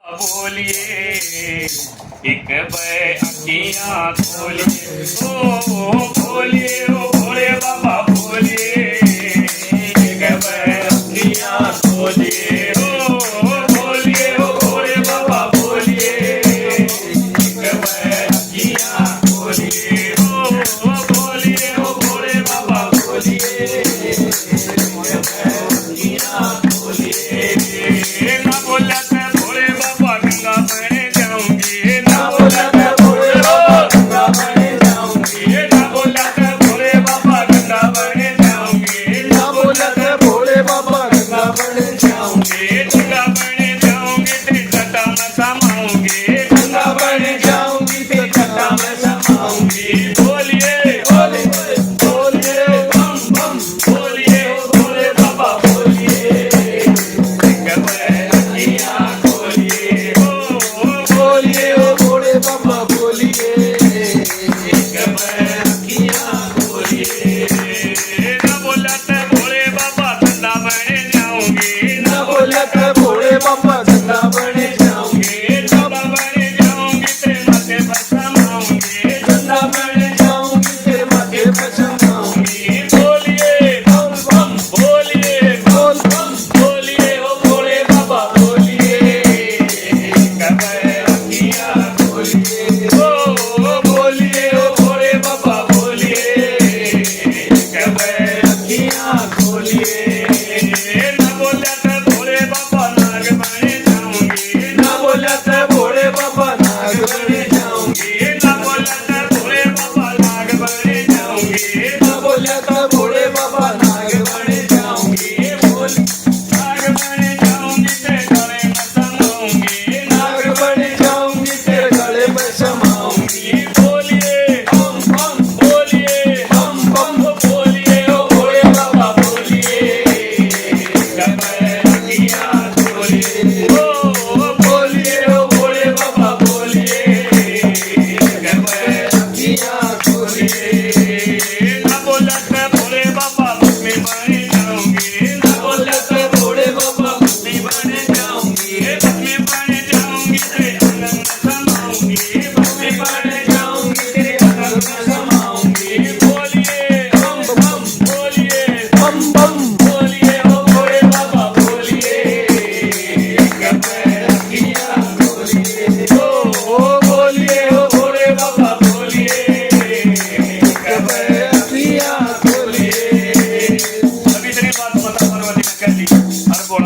बोलिए एक बार अखियाँ खोलिए ओ बोलिए ओ भोले बाबा बोलिए एक बार अखियाँ खोलिए ओ बोलिए ओ भोले बाबा बोलिए एक बार अखियाँ खोलिए ओ बोलिए ओ भोले बाबा बोलिए एक बार अखियाँ खोलिए ना बोला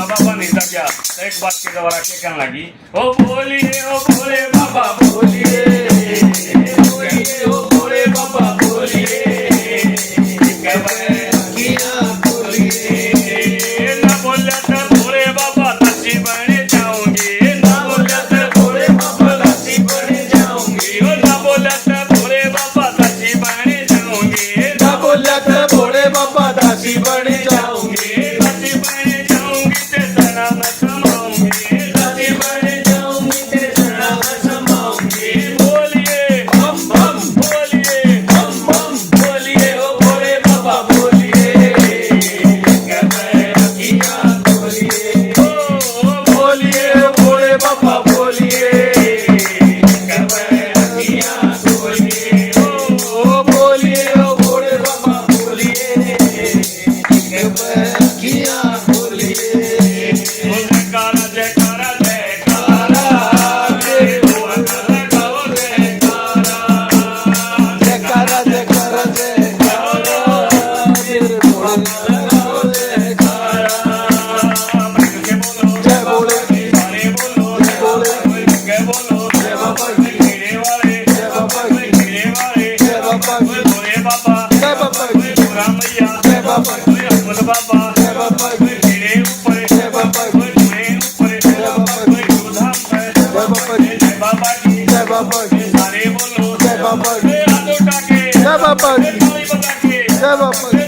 एक बात के द्वारा क्या कहने लगी ओ भोले बाबा बोलिए ओ भोले बाबा बोलिए एक बार अखियाँ खोलिए ना बोला तो भोले बाबा लस्सी बने जाऊंगी ना बोला तो भोले बाबा लस्सी बने जाऊंगी ओ ना बोला तो भोले बाबा लस्सी बने जाऊंगी ना बोला तो भोले बाबा लस्सी बने जाऊंगी लस्सी बने जाऊंगी ते नाम जय बाबा।